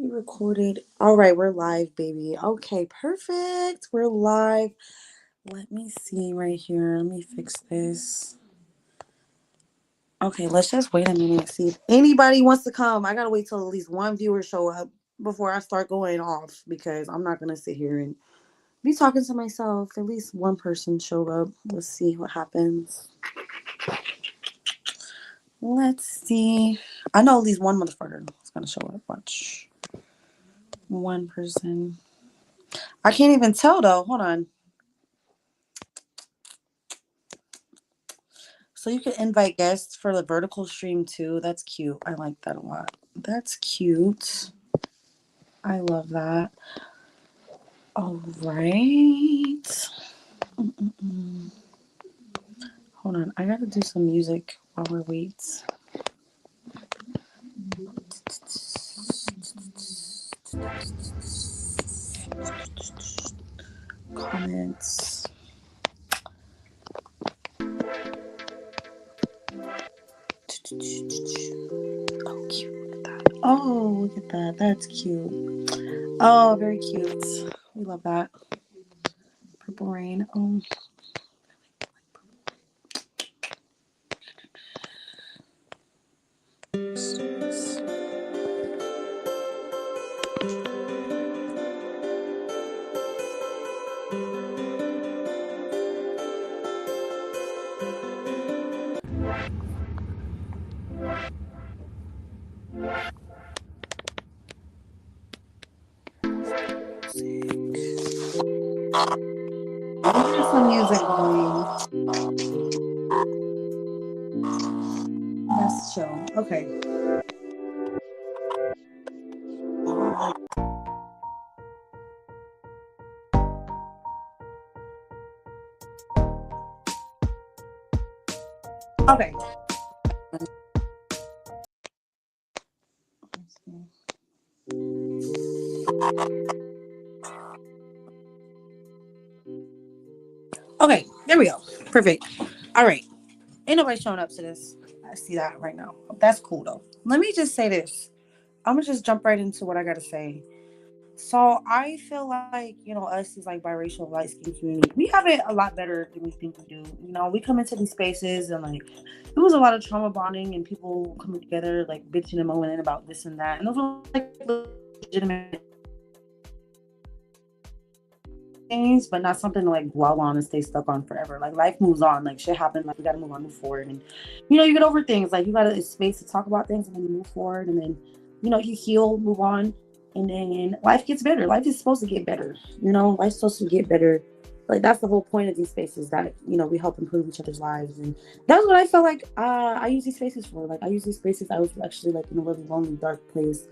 We recorded. All right, we're live, baby. Okay, perfect. We're live. Let me see right here. Let me fix this. Okay, let's just wait a minute. See if anybody wants to come. I gotta wait till at least one viewer show up before I start going off because I'm not gonna sit here and be talking to myself. At least one person showed up. Let's see what happens. Let's see. I know at least one motherfucker is gonna show up. Watch. One person. I can't even tell though. Hold on. So you can invite guests for the vertical stream too. That's cute. I like that a lot. That's cute. I love that. All right. Mm-mm-mm. Hold on. I gotta do some music while we wait. Comments. Oh, cute. Look at that. Oh, look at that. That's cute. Oh, very cute. We love that. Purple rain. Oh. There's some music going. That's chill. Okay. Okay. Okay. There we go. Perfect. All right. Ain't nobody showing up to this. I see that right now. That's cool though. Let me just say this. I'm gonna just jump right into what I gotta say. So I feel like, us as like biracial light skin community, we have it a lot better than we think we do. We come into these spaces and like it was a lot of trauma bonding and people coming together like bitching and moaning about this and that. And those were like legitimate things, but not something to like dwell on and stay stuck on forever. Like life moves on, like shit happened, like we gotta move on, move forward. And you get over things, like you got a space to talk about things and then you move forward and then, you heal, move on, and then life gets better. Life is supposed to get better, life's supposed to get better. Like that's the whole point of these spaces that, we help improve each other's lives. And that's what I felt like I use these spaces for. Like I use these spaces, I was actually like in a really lonely, dark place.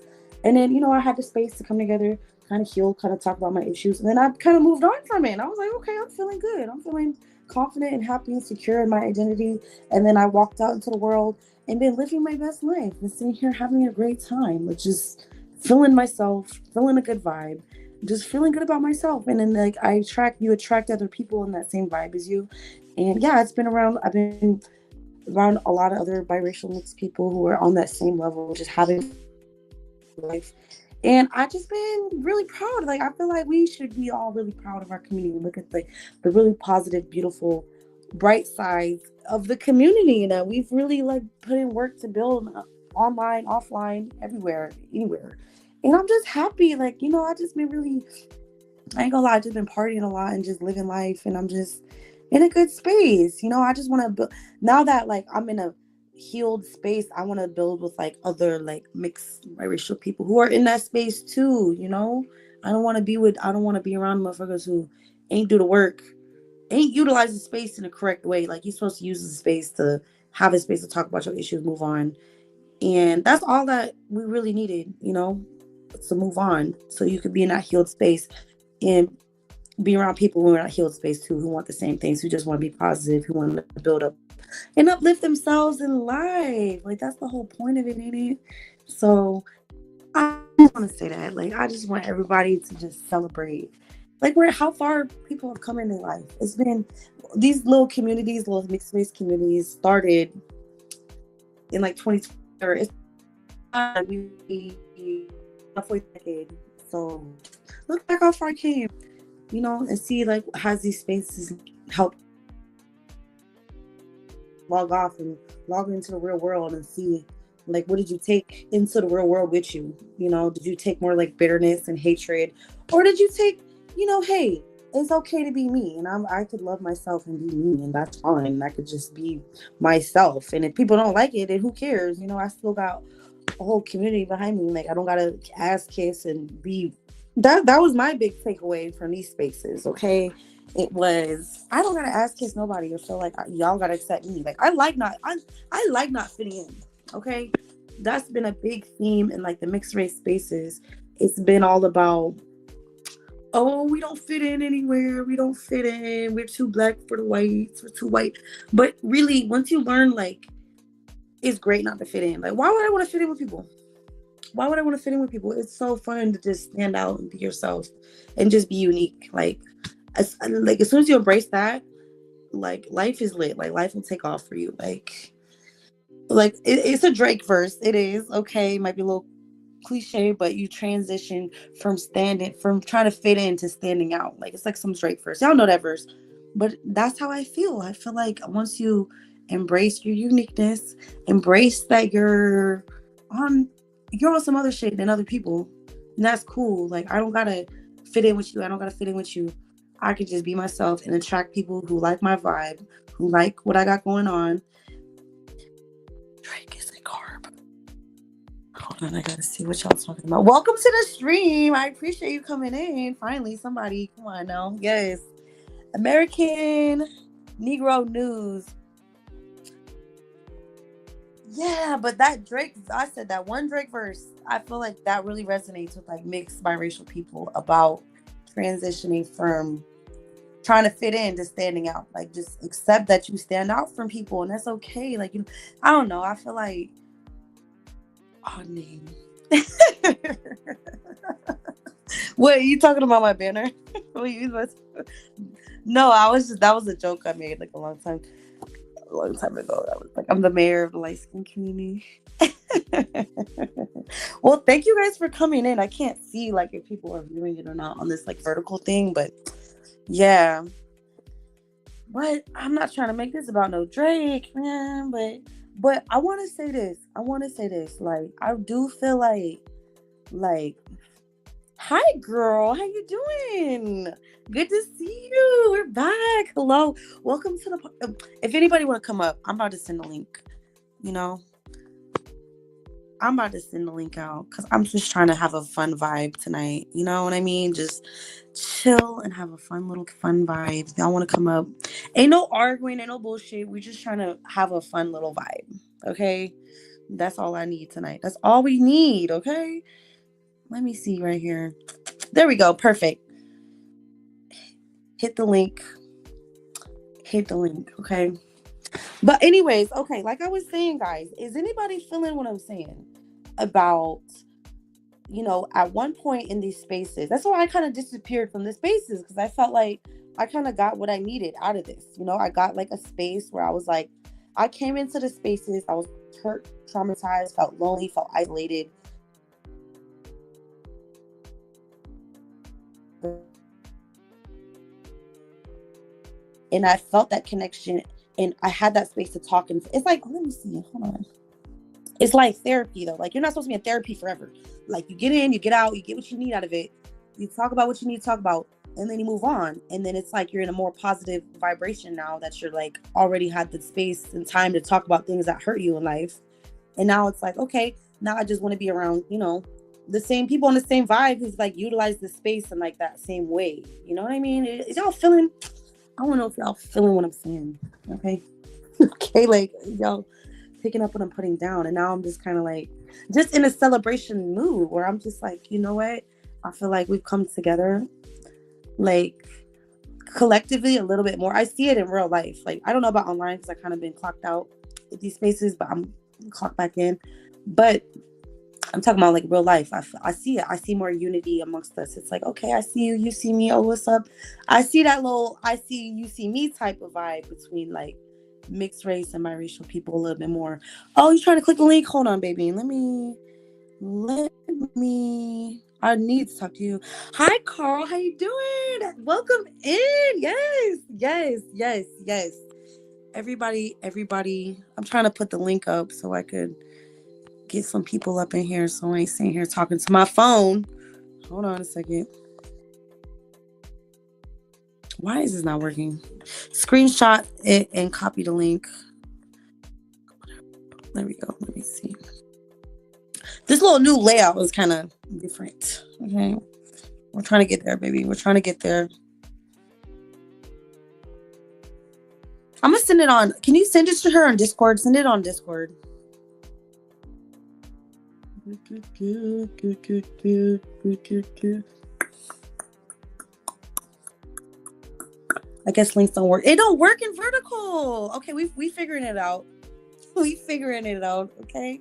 And then, I had the space to come together, kind of heal, kind of talk about my issues. And then I kind of moved on from it. And I was like, okay, I'm feeling good. I'm feeling confident and happy and secure in my identity. And then I walked out into the world and been living my best life and sitting here having a great time, which is feeling myself, feeling a good vibe, just feeling good about myself. And then like you attract other people in that same vibe as you. And yeah, I've been around a lot of other biracial mixed people who are on that same level, just having life. And I just been really proud. Like I feel like we should be all really proud of our community. Look at the really positive, beautiful, bright sides of the community that we've really like put in work to build online, offline, everywhere, anywhere. And I'm just happy. Like, I just been really, I ain't gonna lie, I just been partying a lot and just living life, and I'm just in a good space. I just want to build now that like I'm in a healed space. I want to build with like other like mixed biracial people who are in that space too. I don't want to be around motherfuckers who ain't do the work, ain't utilize the space in the correct way. Like you're supposed to use the space to have a space to talk about your issues, move on, and that's all that we really needed. To move on, so you could be in that healed space and be around people who are not healed space too, who want the same things, who just want to be positive, who want to build up and uplift themselves in life. Like that's the whole point of it, ain't it? So I just want to say that. Like I just want everybody to just celebrate. Like how far people have come in their life. It's been these little communities, little mixed race communities started in like 2020. It's we halfway decade. So look back how far I came, and see like has these spaces help log off and log into the real world and see like what did you take into the real world with you? Did you take more like bitterness and hatred, or did you take, hey, it's okay to be me, and I could love myself and be me, and that's fine. I could just be myself, and if people don't like it, then who cares? I still got a whole community behind me. Like I don't gotta ass kiss and be. That was my big takeaway from these spaces. Okay, it was I don't gotta ask kiss nobody or feel like y'all gotta accept me. Like I like not fitting in. Okay, that's been a big theme in like the mixed race spaces. It's been all about, oh, we don't fit in anywhere. We don't fit in. We're too black for the whites. We're too white. But really, once you learn, like, it's great not to fit in. Like, why would I want to fit in with people? Why would I want to fit in with people? It's so fun to just stand out and be yourself and just be unique. Like as soon as you embrace that, like life is lit. Like life will take off for you. It's a Drake verse. It is okay. It might be a little cliche, but you transition from trying to fit in to standing out. Like it's like some Drake verse. Y'all know that verse. But that's how I feel. I feel like once you embrace your uniqueness, embrace that on some other shit than other people, and that's cool. Like I don't gotta fit in with you. I don't gotta fit in with you. I could just be myself and attract people who like my vibe, who like what I got going on. Drake is a carb. Hold on, I gotta see what y'all talking about. Welcome to the stream. I appreciate you coming in. Finally, somebody, come on now. Yes. American Negro News. Yeah, but that Drake, I said that one Drake verse, I feel like that really resonates with like mixed biracial people about transitioning from trying to fit in to standing out. Like just accept that you stand out from people and that's okay. Like I don't know. I feel like name. What, you talking about my banner? No, that was a joke I made like a long time ago. I was like, I'm the mayor of the light skin community. Well, thank you guys for coming in. I can't see like if people are viewing it or not on this like vertical thing, but yeah. But I'm not trying to make this about no Drake, man. But I want to say this. Like I do feel like. Hi, girl. How you doing? Good to see you. We're back. Hello. Welcome to the. If anybody want to come up, I'm about to send a link. I'm about to send the link out because I'm just trying to have a fun vibe tonight. You know what I mean? Just chill and have a fun vibe. If y'all want to come up, ain't no arguing, ain't no bullshit. We're just trying to have a fun little vibe. Okay, that's all I need tonight. That's all we need. Okay. Let me see right here. There we go. Perfect. Hit the link. Okay. But anyways, okay. Like I was saying, guys, is anybody feeling what I'm saying about, at one point in these spaces? That's why I kind of disappeared from the spaces because I felt like I kind of got what I needed out of this. I got like a space where I was like, I came into the spaces. I was hurt, traumatized, felt lonely, felt isolated. And I felt that connection and I had that space to talk. And it's like, let me see. Hold on. It's like therapy though. Like you're not supposed to be in therapy forever. Like you get in, you get out, you get what you need out of it. You talk about what you need to talk about and then you move on. And then it's like you're in a more positive vibration now that you're like already had the space and time to talk about things that hurt you in life. And now it's like, okay, now I just want to be around, the same people on the same vibe who's like utilize the space in like that same way. You know what I mean? Is y'all feeling? I don't know if y'all feeling what I'm saying. Okay. Okay. Like y'all picking up what I'm putting down. And now I'm just kind of like, just in a celebration mood where I'm just like, you know what? I feel like we've come together like collectively a little bit more. I see it in real life. Like, I don't know about online because I kind of been clocked out at these spaces, but I'm clocked back in. But I'm talking about like real life. I see it. I see more unity amongst us. It's like, okay, I see you. You see me. Oh, what's up? I see that little, I see you see me type of vibe between like mixed race and biracial people a little bit more. Oh, you trying to click the link? Hold on, baby. Let me I need to talk to you. Hi, Carl. How you doing? Welcome in. Yes. Everybody. I'm trying to put the link up so I could get some people up in here so I ain't sitting here talking to my phone. Hold on a second. Why is this not working? Screenshot it and copy the link. There we go. Let me see. This little new layout is kind of different. Okay. We're trying to get there, baby. We're trying to get there. I'm going to send it on. Can you send it to her on Discord? Send it on Discord. I guess links don't work. It don't work in vertical. Okay, we figuring it out. We figuring it out. Okay.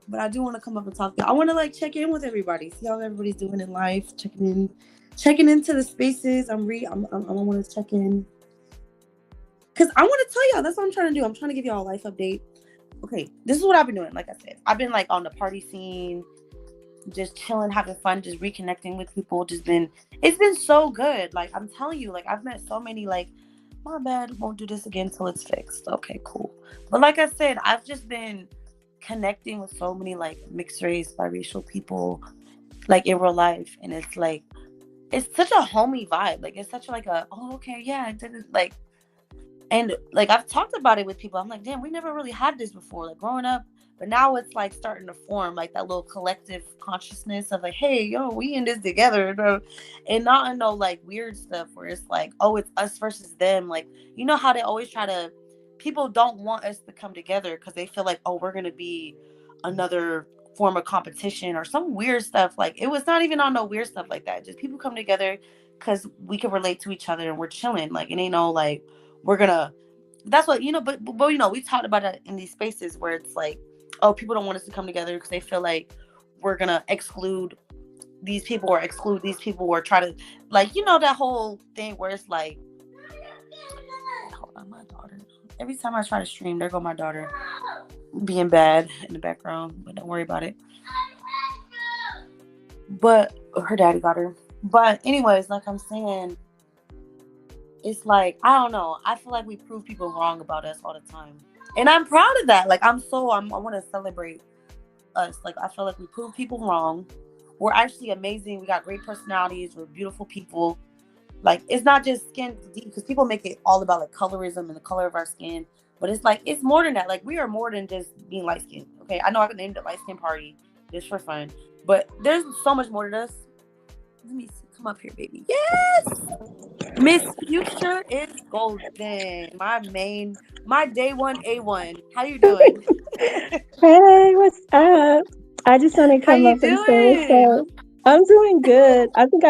But I do want to come up and talk to you. I want to like check in with everybody, see how everybody's doing in life, checking into the spaces. I want to check in because I want to tell y'all. That's what I'm trying to do. I'm trying to give y'all a life update. Okay, this is what I've been doing. Like I said, I've been like on the party scene, just chilling, having fun, just reconnecting with people. It's been so good. Like I'm telling you, like I've met so many. Like my bad, won't do this again till it's fixed. Okay, cool. But like I said, I've just been connecting with so many like mixed race, biracial people, like in real life, and it's like it's such a homey vibe. Like it's such like a okay, yeah, I did it. Like and like I've talked about it with people. I'm like, damn, we never really had this before, like growing up. But now it's like starting to form like that little collective consciousness of like, hey, yo, we in this together, bro. And not in no like weird stuff where it's like, oh, it's us versus them. Like, you know how they always try to, people don't want us to come together because they feel like, oh, we're gonna be another form of competition or some weird stuff. Like it was not even on no weird stuff like that. Just people come together because we can relate to each other and we're chilling. Like it ain't no like we're gonna. That's what but you know we talked about it in these spaces where it's like, oh, people don't want us to come together because they feel like we're gonna exclude these people or exclude these people or try to like that whole thing where it's like, hold on, my daughter. Every time I try to stream, there go my daughter being bad in the background, but don't worry about it. But her daddy got her. But anyways, like I'm saying, it's like, I don't know. I feel like we prove people wrong about us all the time. And I'm proud of that. Like I want to celebrate us. Like I feel like we prove people wrong. We're actually amazing. We got great personalities. We're beautiful people. Like it's not just skin deep because people make it all about like colorism and the color of our skin. But it's like it's more than that. Like we are more than just being light skinned. Okay, I know I could name the light skin party just for fun, but there's so much more to us. Let me see. Come up here, baby. Yes, Miss Future is golden. My day one A1. How you doing? Hey, what's up? I just want to How come you up and say what's doing? up. I'm doing good. I think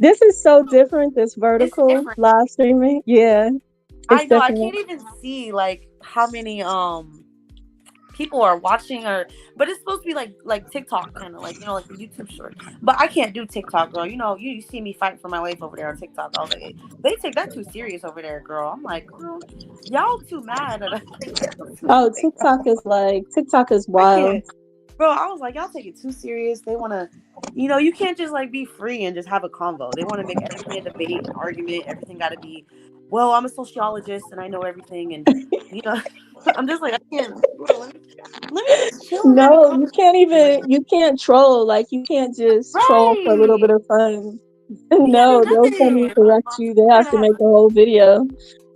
this is so different, this It's vertical different. live streaming. Yeah, I it's know. I different. can't even see like how many people are watching but it's supposed to be like TikTok kind of like like the YouTube short. But I can't do TikTok, girl. You see me fighting for my life over there on TikTok. I was like, they take that too serious over there, girl. I'm like, girl, y'all too mad at us. Oh, TikTok is I wild. can't, bro. I was like, y'all take it too serious. They want to, you can't just like be free and just have a convo. They want to make everything a debate, an argument. Everything got to be, well, I'm a sociologist and I know everything, and I'm just like, I can't. Bro, let me just chill and have a No, conversation. you can't troll. Like you can't just troll for a little Right. bit of fun. You can't do No, they'll come and nothing. correct you. They You have gotta to have make a whole video.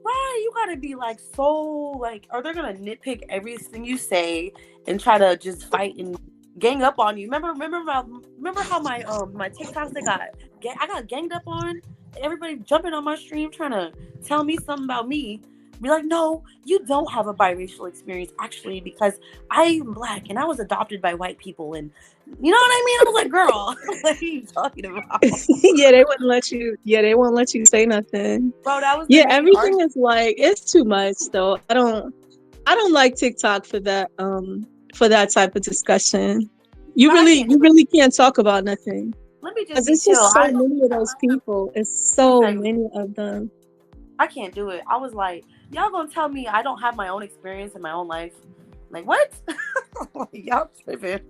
right. You gotta be like so like, or they're gonna nitpick everything you say and try to just fight and gang up on you. Remember how my TikToks I got ganged up on. Everybody jumping on my stream trying to tell me something about me. Be like, no, you don't have a biracial experience actually because I'm Black and I was adopted by white people, and you know what I mean. I was like, girl, what are you talking about? Yeah, they wouldn't let you. Yeah, they won't let you say nothing. Bro, that was the Yeah, main everything argument. is like it's too much though. I don't like TikTok for that type of discussion. No, I can't do You it. really can't talk about nothing. Let me just Because be it's chill. just so many of those people. It's so Exactly. many of them. I can't do it. I was like, y'all gonna tell me I don't have my own experience in my own life? Like what? Like, y'all tripping.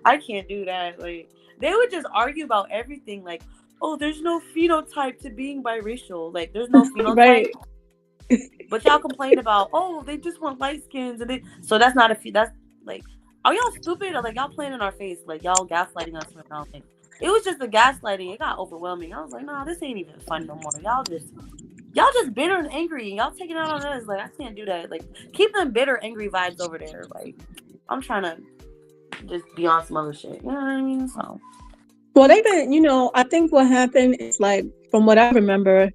I can't do that. Like, they would just argue about everything. Like, oh, there's no phenotype to being biracial. Like, there's no phenotype. Right. But y'all complain about, oh, they just want light skins, and so that's not that's like, are y'all stupid, or like y'all playing in our face, like y'all gaslighting us right now? Like, it was just the gaslighting. It got overwhelming. I was like, nah, this ain't even fun no more. Y'all just bitter and angry, and y'all taking it out on us. Like, I can't do that. Like, keep them bitter, angry vibes over there. Like, I'm trying to just be on some other shit. You know what I mean? So. Well, they've been, I think what happened is, like, from what I remember,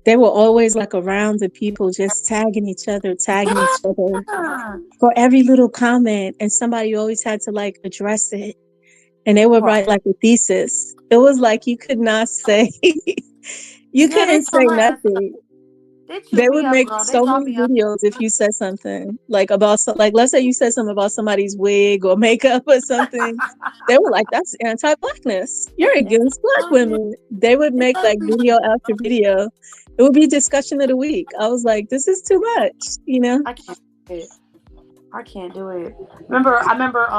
they were always like around the people, just tagging each other for every little comment, and somebody always had to like address it, and they would write like a thesis. It was like you could not say, couldn't say nothing. They would make so many videos if you said something like about like, let's say you said something about somebody's wig or makeup or something. They were like, that's anti-blackness. You're against Black women. They would make like video after video. It would be discussion of the week. I was like, this is too much, I can't do it. I remember,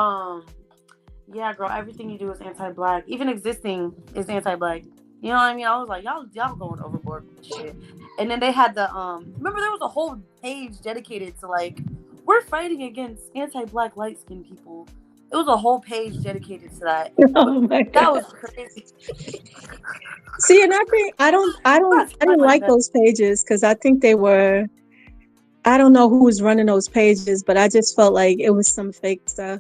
yeah, girl, everything you do is anti-Black. Even existing is anti-Black. You know what I mean? I was like, y'all going overboard with shit. And then they had the remember there was a whole page dedicated to like, we're fighting against anti-Black light-skinned people. It was a whole page dedicated to that. Oh my God. That was crazy. See, and I didn't like those pages because I think they were, I don't know who was running those pages, but I just felt like it was some fake stuff.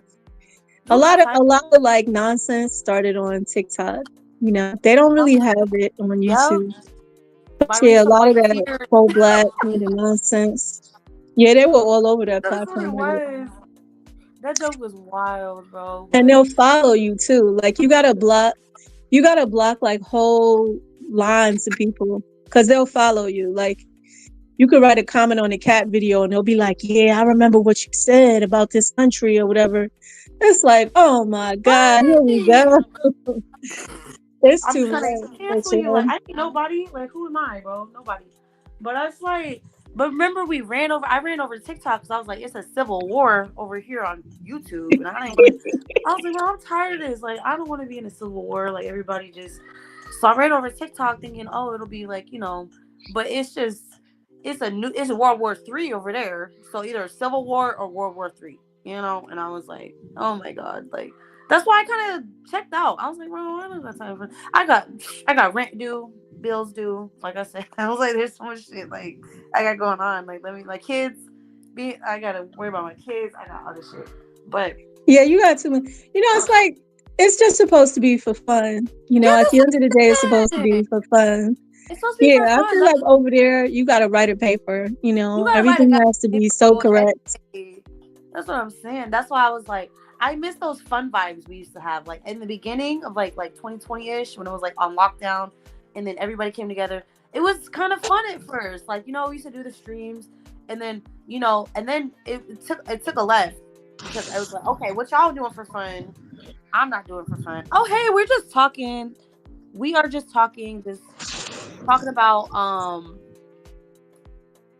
A lot of like nonsense started on TikTok. They don't really have it on YouTube. But yeah, a lot of that pro-Black nonsense. Yeah, they were all over that platform. That joke was wild, bro. And they'll follow you too. Like you gotta block like whole lines of people because they'll follow you. Like you could write a comment on a cat video and they'll be like, yeah, I remember what you said about this country or whatever. It's like, oh my God, here we go. It's too much. Cancel you. Like, I ain't nobody. Like, who am I, bro? Nobody. But I was like, but remember I ran over TikTok because I was like, it's a civil war over here on YouTube. And I was like, well, I'm tired of this. Like, I don't want to be in a civil war. Like, everybody just. So I ran over TikTok thinking, oh, it'll be like, but it's World War III over there. So either a civil war or World War III, And I was like, oh my God. Like, that's why I kind of checked out. I was like, bro, I don't got time for. I got rent due, bills due. Like I said, I was like, there's so much shit like I got going on. Like, kids. I gotta worry about my kids. I got other shit. But yeah, you got too much. It's like it's just supposed to be for fun. At the end of the day, it's supposed to be for fun. It's supposed to be for fun. I feel like over there, you gotta write a paper. Everything has to be so correct. That's what I'm saying. That's why I was like, I miss those fun vibes we used to have, like in the beginning of like 2020-ish when it was like on lockdown, and then everybody came together. It was kind of fun at first, like we used to do the streams, and then and then it took a left because I was like, okay, what y'all doing for fun? I'm not doing for fun. Oh hey, we're just talking. We are just talking about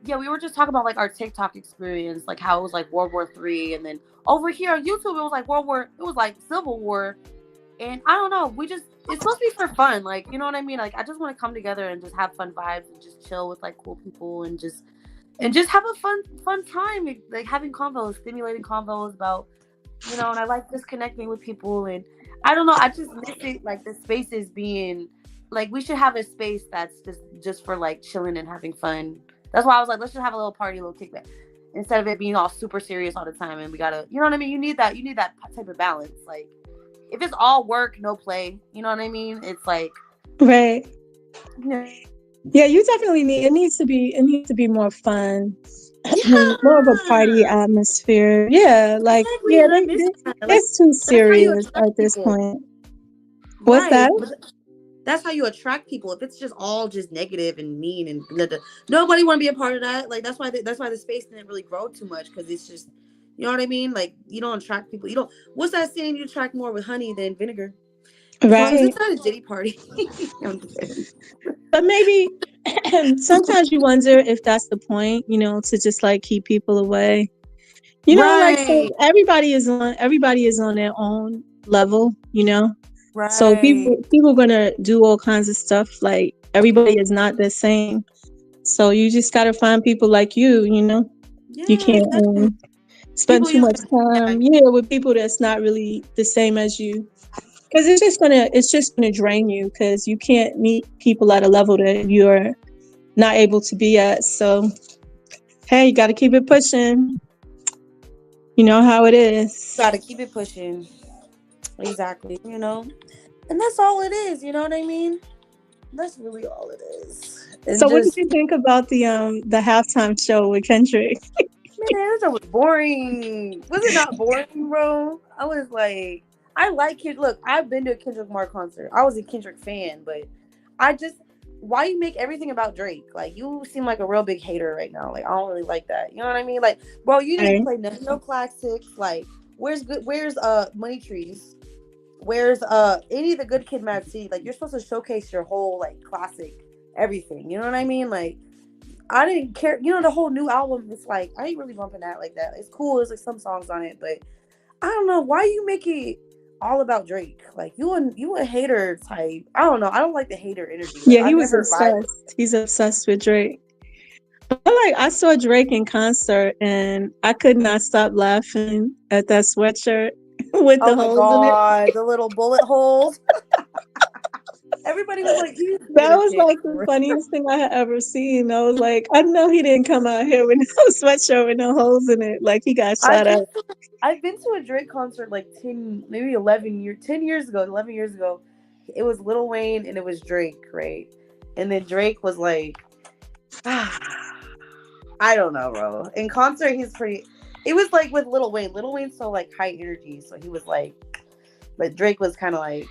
yeah, we were just talking about like our TikTok experience, like how it was like World War III, and then over here on YouTube it was like Civil War, and I don't know, it's supposed to be for fun, like, you know what I mean? Like, I just want to come together and just have fun vibes and just chill with like cool people and just have a fun time, like having stimulating convos about, and I like just connecting with people, and I don't know, I just miss it, like the spaces being like, we should have a space that's just for like chilling and having fun. That's why I was like, let's just have a little party, a little kickback, instead of it being all super serious all the time. And we gotta, you know what I mean? You need that type of balance. Like, if it's all work, no play, you know what I mean? It's like, right. Yeah, you definitely it needs to be more fun, more of a party atmosphere. Yeah, like, it's too serious at this point. What's that? That's how you attract people. If it's just all just negative and mean and nobody want to be a part of that. Like, that's why the space didn't really grow too much, because it's just, you know what I mean? Like, you don't attract people. You don't. What's that saying? You attract more with honey than vinegar. Right. It's not a jitty party. But maybe sometimes you wonder if that's the point, to just like keep people away. You know, like, Right. so everybody is on their own level, you know. So Right. people gonna do all kinds of stuff. Like everybody is not the same. So you just gotta find people like you know. You Yeah, can't exactly. spend People too you much yeah, time, yeah, with people that's not really the same as you. Because it's just gonna drain you because you can't meet people at a level that you're not able to be at. So hey, you gotta keep it pushing. You know how it is. gotta keep it pushing. Exactly. And that's all it is, you know what I mean? That's really all it is. And So what did just, you think about the halftime show with Kendrick? man, that shit was boring. Was it not boring, bro? I was like, I like Kendrick. Look, I've been to a Kendrick Lamar concert. I was a Kendrick fan, but I just, why you make everything about Drake? Like, you seem like a real big hater right now. Like, I don't really like that. You know what I mean? Like, bro, you didn't Right. play no classics. Like, where's Money Trees? Where's any of the Good Kid, Mad City? Like, you're supposed to showcase your whole like classic everything. You know what I mean? Like, I didn't care. The whole new album is like, I ain't really bumping that like that. It's cool. There's like some songs on it, but I don't know why you make it all about Drake. Like, you a hater type. I don't know. I don't like the hater energy. Like, Yeah, I he was never vibe with. obsessed. He's obsessed with Drake. I saw Drake in concert and I could not stop laughing at that sweatshirt with Oh the my holes in it. god, the little bullet holes. Everybody was like, he's a That was lunatic. like the funniest thing I had ever seen. I was like, I know he didn't come out here with no sweatshirt with no holes in it. Like he got I've shot been up. I've been to a Drake concert like 10, maybe 10 years ago, 11 years ago. It was Lil Wayne and it was Drake, right? And then Drake was like, I don't know, bro. In concert, he's pretty. It was like with Lil Wayne. Lil Wayne's so like high energy, so he was like, but Drake was kind of like,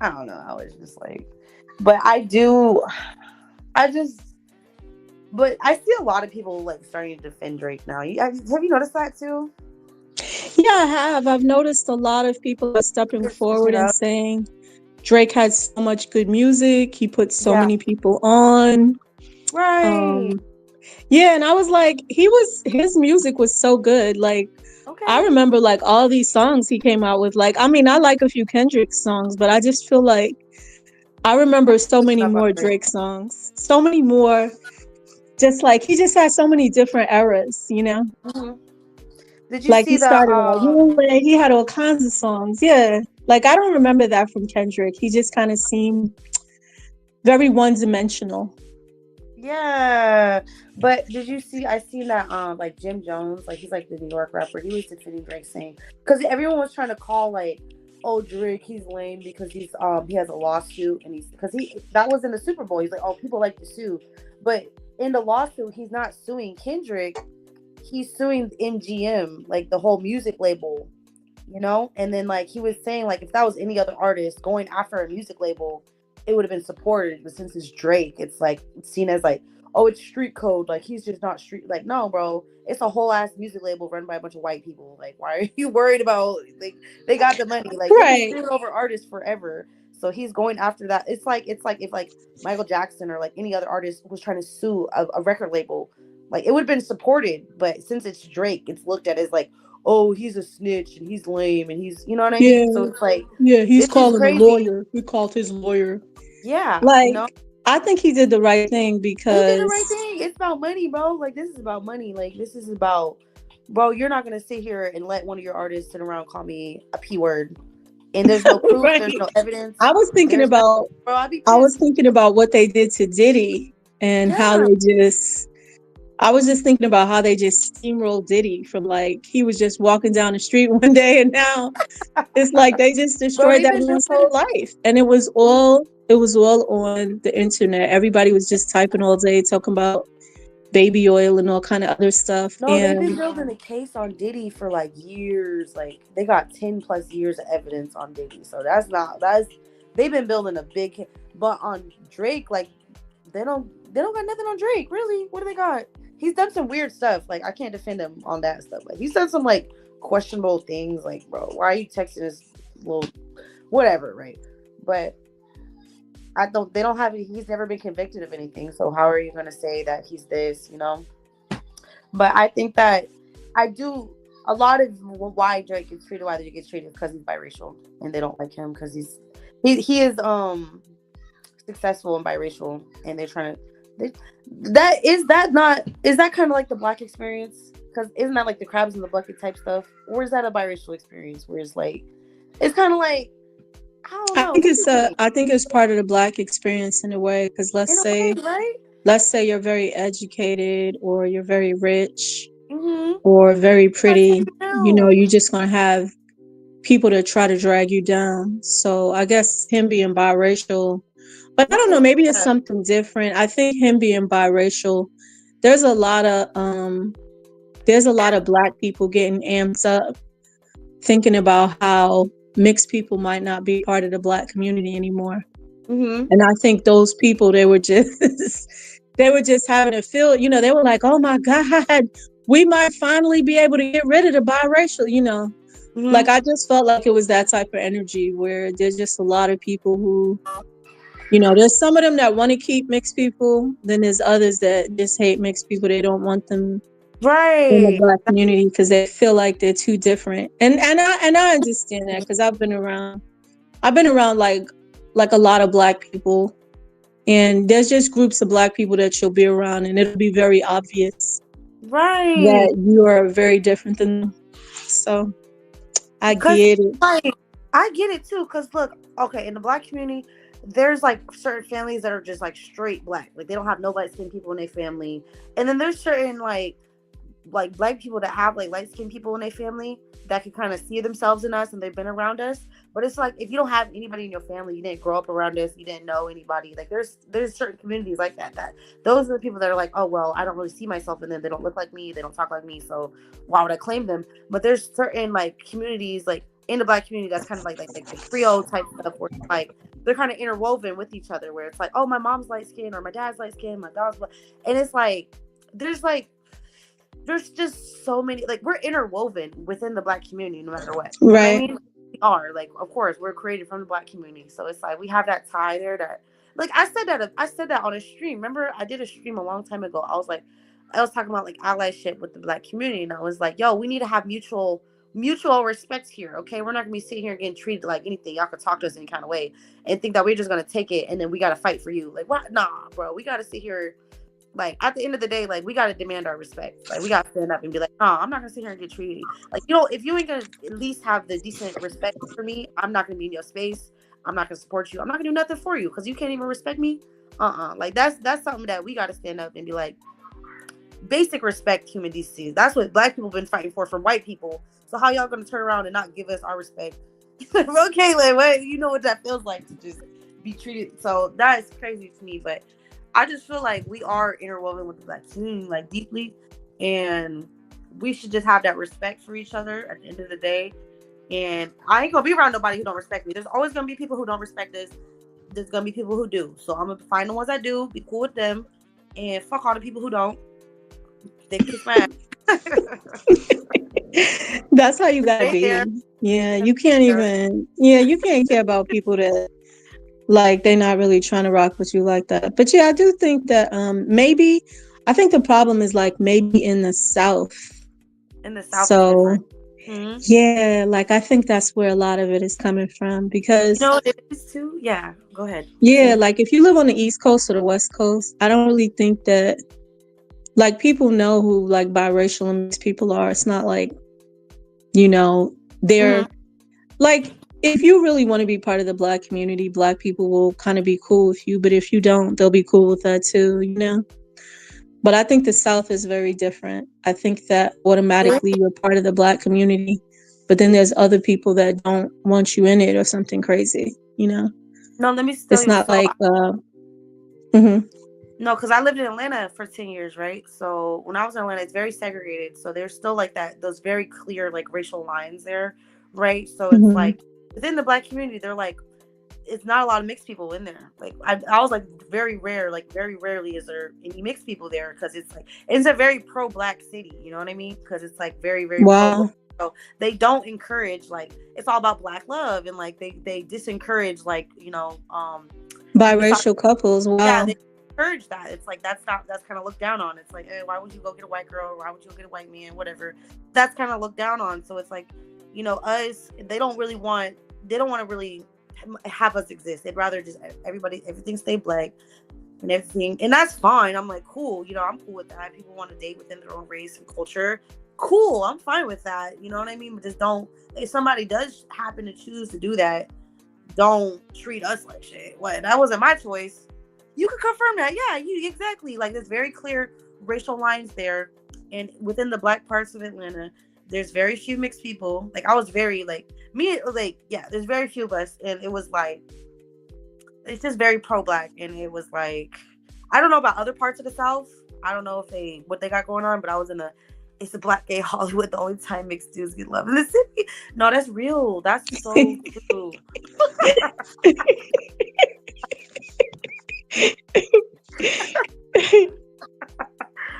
I don't know. I was just like, but I just, but I see a lot of people like starting to defend Drake now. Have you noticed that too? Yeah, I have. I've noticed a lot of people are stepping They're switching forward and up. saying Drake has so much good music. He put so Yeah. many people on. Right. Um, yeah, and I was like, his music was so good. Like, I Okay. remember like all these songs he came out with. Like, I mean, I like a few Kendrick songs, but I just feel like I remember so Switching many up on more Drake. Drake songs, so many more. Just like he just had so many different eras, you know. Hmm. Did you Like see he the started out anyway. He had all kinds of songs. Yeah, like I don't remember that from Kendrick. He just kind of seemed very one-dimensional. Yeah, but did you see? I seen that like Jim Jones, like he's like the New York rapper. He was defending Drake, saying because everyone was trying to call like, oh Drake, he's lame because he has a lawsuit and he's because he that was in the Super Bowl. He's like, oh people like to sue, but in the lawsuit he's not suing Kendrick. He's suing MGM, like the whole music label, And then like he was saying like if that was any other artist going after a music label, it would have been supported. But since it's Drake, it's like it's seen as like, oh, it's street code. Like he's just not street. Like no, bro, it's a whole ass music label run by a bunch of white people. Like why are you worried about? Like they got the money. Like they've been Right. screwing over artists forever. So he's going after that. It's like if like Michael Jackson or like any other artist was trying to sue a record label, like it would have been supported. But since it's Drake, it's looked at as like, oh, he's a snitch and he's lame and he's, you know what I Yeah. mean? So it's like, Yeah. He's it's just calling a crazy. lawyer. He called his lawyer. Yeah, Like I think he did the right thing he did the right because thing. It's about money, bro. Like this is about money. Like this is about, bro. You're not gonna sit here and let one of your artists sit around call me a p word, and there's no proof. right. There's no evidence. I was thinking There's nothing, about bro. I'd be I was pissed. thinking about what they did to Diddy and how Yeah, they just I was just thinking about how they just steamrolled Diddy from like he was just walking down the street one day and now it's like they just bro. destroyed They've that been doing man's whole it. life. And it was all on the internet. Everybody was just typing all day talking about baby oil and all kind of other stuff. No, they've been And building a case on Diddy for like years. Like they got 10+ years of evidence on Diddy. So that's they've been building a big but on Drake, like they don't got nothing on Drake, really. What do they got? He's done some weird stuff. Like I can't defend him on that stuff. Like he's done some like questionable things, like bro, why are you texting this little whatever, right? But they don't have he's never been convicted of anything. So how are you gonna say that he's this, But I think that I do a lot of why Drake gets treated, why he gets treated, because he's biracial, and they don't like him because he is successful and biracial, and they're trying to. Is that kind of like the black experience? Because isn't that like the crabs in the bucket type stuff, or is that a biracial experience where it's kind of like, I don't know. I think it's part of the black experience in a way, because let's say you're very educated, or you're very rich, or very pretty. You know, you're just gonna have people that try to drag you down. So I guess him being biracial, but I don't know, maybe it's something different. I think him being biracial, there's a lot of black people getting amped up thinking about how mixed people might not be part of the black community anymore. And I think those people, they were just having a feel, you know, they were like, oh my God, we might finally be able to get rid of the biracial, you know. Like, I just felt like it was that type of energy where there's just a lot of people who, you know, there's some of them that want to keep mixed people. Then there's others that just hate mixed people. They don't want them in the black community because they feel like they're too different. And I understand that, because I've been around like a lot of black people, and there's just groups of black people that you'll be around, and it'll be very obvious that you are very different than them. So I get it. Like, I get it too, because look, okay, in the black community, there's like certain families that are just like straight black, like they don't have no light skinned people in their family, and then there's certain like black people that have like light skinned people in their family that can kind of see themselves in us, and they've been around us. But it's like, if you don't have anybody in your family, you didn't grow up around us, you didn't know anybody, like there's certain communities like that those are the people that are like, oh well, I don't really see myself in them, they don't look like me, they don't talk like me, so why would I claim them? But there's certain like communities, like in the black community, that's kind of like the Creole type stuff, where like they're kind of interwoven with each other, where it's like, oh, my mom's light skin, or my dad's light skin, my dog's black. And it's like there's just so many, like, we're interwoven within the black community no matter what. You know what I mean? We are, like, of course, we're created from the black community, so it's like we have that tie there that, like, I said that on a stream. Remember, I did a stream a long time ago. I was talking about like allyship with the black community, and I was like, yo, we need to have mutual respect here, okay? We're not gonna be sitting here getting treated like anything. Y'all could talk to us any kind of way and think that we're just gonna take it, and then we gotta fight for you. Like, what? Nah, bro, we gotta sit here. Like, at the end of the day, like, we gotta demand our respect. Like, we gotta stand up and be like, nah, I'm not gonna sit here and get treated. Like, you know, if you ain't gonna at least have the decent respect for me, I'm not gonna be in your space. I'm not gonna support you. I'm not gonna do nothing for you because you can't even respect me. Like, that's something that we gotta stand up and be like, basic respect, human decency. That's what black people been fighting for from white people. So how y'all gonna turn around and not give us our respect? Okay, like, what, you know what that feels like to just be treated. So that is crazy to me, but I just feel like we are interwoven with the black community, like, deeply, and we should just have that respect for each other at the end of the day. And I ain't gonna be around nobody who don't respect me. There's always gonna be people who don't respect us. There's gonna be people who do. So I'm gonna find the ones that do, be cool with them, and fuck all the people who don't. They kiss my ass. That's how you gotta be. Yeah, you can't care about people that, like, they're not really trying to rock with you like that. But yeah, I do think that maybe, I think the problem is like maybe in the South. So yeah, like, I think that's where a lot of it is coming from, because, you know, it is too. Yeah, go ahead. Yeah, like, if you live on the East Coast or the West Coast, I don't really think that, like, people know who like biracial and mixed people are. It's not like, you know, they're like, if you really want to be part of the black community, black people will kind of be cool with you. But if you don't, they'll be cool with that too, you know? But I think the South is very different. I think that automatically you're part of the black community, but then there's other people that don't want you in it or something crazy, you know? No, let me tell you. It's not like, No, because I lived in Atlanta for 10 years, right? So when I was in Atlanta, it's very segregated. So there's still like those very clear like racial lines there, right? So it's like within the black community, they're like, it's not a lot of mixed people in there. Like, I was like, very rare, like, very rarely is there any mixed people there, because it's like, it's a very pro-black city, you know what I mean? Because it's like very, very pro-black. So they don't encourage, like, it's all about black love, and like they disencourage, like, you know, biracial couples. Wow. Yeah, encourage that. It's like that's kind of looked down on. It's like, hey, why would you go get a white girl? Why would you go get a white man? Whatever. That's kind of looked down on. So it's like, us. They don't want to really have us exist. They'd rather just everything stay black and everything, and that's fine. I'm like, cool. I'm cool with that. People want to date within their own race and culture. Cool. I'm fine with that. You know what I mean? But just don't. If somebody does happen to choose to do that, don't treat us like shit. What? That wasn't my choice. You can confirm that. Yeah, exactly. Like, there's very clear racial lines there, and within the black parts of Atlanta, there's very few mixed people. Like, I was very there's very few of us, and it was like, it's just very pro-black, and it was like, I don't know about other parts of the South. I don't know what they got going on, but I was in it's a black gay Hollywood, the only time mixed dudes get love in the city. No, that's real. That's so true.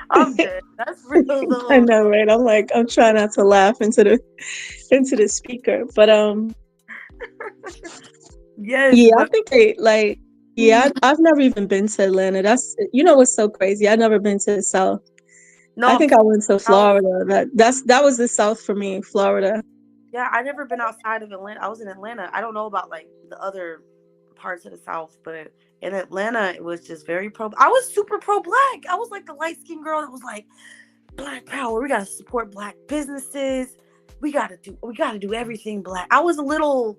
I'm dead. That's real though. I know, right? I'm trying not to laugh into the speaker, but yes. Yeah, I think I've never even been to Atlanta. That's what's so crazy. I've never been to the South. No, I think I went to Florida. That was the South for me, Florida. Yeah, I've never been outside of Atlanta. I was in Atlanta. I don't know about like the other parts of the South, but in Atlanta, it was just very I was super pro-black. I was like the light-skinned girl that was like, Black power. We gotta support black businesses. We gotta do everything black. I was a little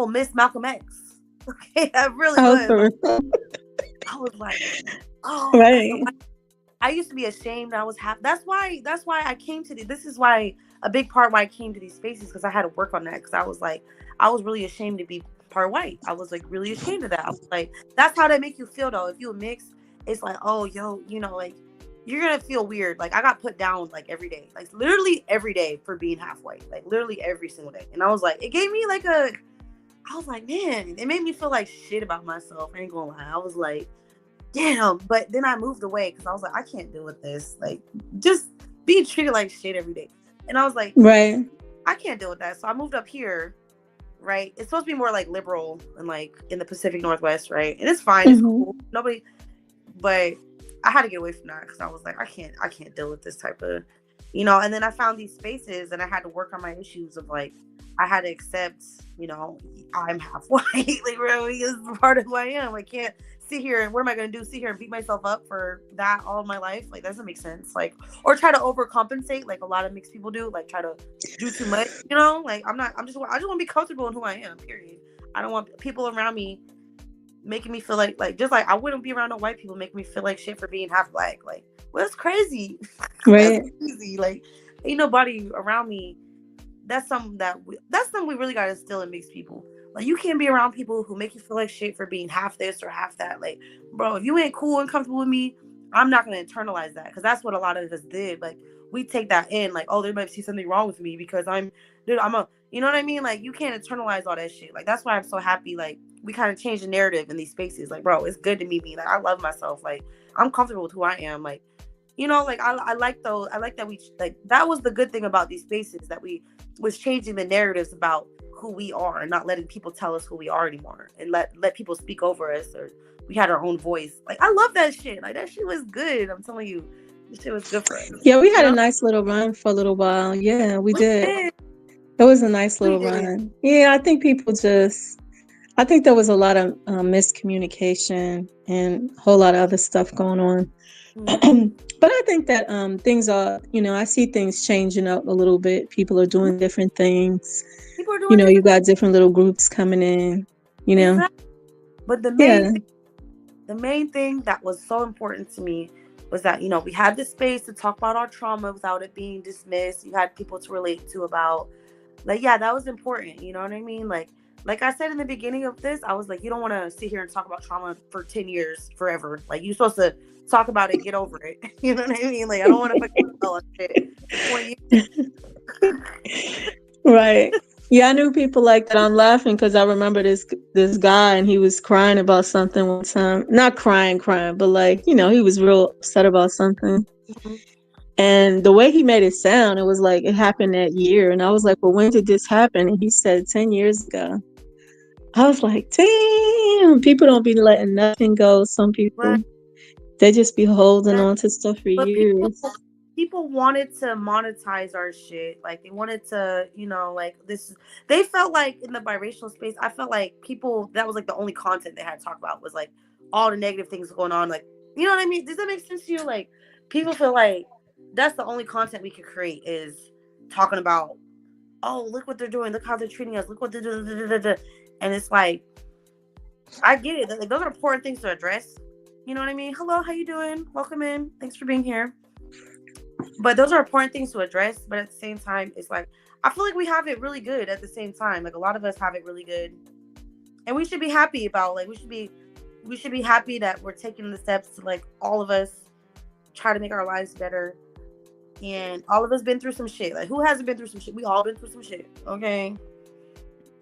Miss Malcolm X. Okay, I really was. I was like, oh, right. I used to be ashamed. I was That's why I came to this is why a big part why I came to these spaces, because I had to work on that, because I was really ashamed to be part white. I was like really ashamed of that. I was like, that's how they make you feel though. If you a mix, it's like, oh, yo, like you're gonna feel weird. Like, I got put down like every day, like literally every day for being half white, like literally every single day. And I was like, it gave me like I was like, man, it made me feel like shit about myself. I ain't gonna lie. I was like, damn. But then I moved away because I was like, I can't deal with this. Like, just being treated like shit every day. And I was like, right, I can't deal with that. So I moved up here. Right, it's supposed to be more like liberal and like in the Pacific Northwest, right? And it's fine, it's cool. Nobody, but I had to get away from that because I was like, I can't deal with this type of, And then I found these spaces, and I had to work on my issues of like, I had to accept, I'm half white, like really is part of who I am. I can't sit here and what am I going to do? Sit here and beat myself up for that all my life? Like, that doesn't make sense. Like, or try to overcompensate, like a lot of mixed people do, like try to do too much, like I just want to be comfortable in who I am, period. I don't want people around me making me feel like just like I wouldn't be around no white people making me feel like shit for being half black. Like, well, that's crazy. Right. That's crazy. Like, ain't nobody around me. That's something we really got to instill in mixed people. Like, you can't be around people who make you feel like shit for being half this or half that. Like, bro, if you ain't cool and comfortable with me, I'm not going to internalize that, because that's what a lot of us did. Like, we take that in, like, oh, they might see something wrong with me because I'm you know what I mean? Like, you can't internalize all that shit. Like, that's why I'm so happy, like, we kind of changed the narrative in these spaces. Like, bro, it's good to meet me. Like, I love myself. Like, I'm comfortable with who I am. Like, like, I like those. I like that we, like, that was the good thing about these spaces, that we was changing the narratives about who we are and not letting people tell us who we are anymore, and let people speak over us, or we had our own voice. Like, I love that shit. Like, that shit was good. I'm telling you, this shit was good for us. Yeah, we had a nice little run for a little while. Yeah, we did. It was a nice little run. Yeah, I think there was a lot of miscommunication and a whole lot of other stuff going on. But I think that things are, I see things changing up a little bit. People are doing different things. People are doing you got different little groups coming in, Exactly. But the main thing that was so important to me was that, we had the space to talk about our trauma without it being dismissed. You had people to relate to about, like, yeah, that was important. You know what I mean? Like I said in the beginning of this, I was like, you don't want to sit here and talk about trauma for 10 years forever. Like, you're supposed to talk about it, get over it. You know what I mean? Like, I don't want to fucking tell shit. Right. Yeah, I knew people like that. I'm laughing because I remember this guy, and he was crying about something one time. Not crying, but like, he was real upset about something. Mm-hmm. And the way he made it sound, it was like it happened that year. And I was like, well, when did this happen? And he said 10 years ago. I was like, damn, people don't be letting nothing go. Some people, But they just be holding that, on to stuff for but years. people wanted to monetize our shit. Like they wanted to, like this. They felt like in the biracial space, I felt like people that was like the only content they had to talk about was like all the negative things going on. Like, you know what I mean? Does that make sense to you? Like people feel like that's the only content we could create is talking about, oh, look what they're doing, look how they're treating us, look what they're doing, da, da, da, da. And it's like, I get it. Like those are important things to address. You know what I mean? Hello, how you doing? Welcome in. Thanks for being here. But those are important things to address. But at the same time, it's like I feel like we have it really good at the same time. Like a lot of us have it really good. And we should be happy about we should be happy that we're taking the steps to like all of us try to make our lives better. And all of us been through some shit. Like who hasn't been through some shit? We all been through some shit. Okay.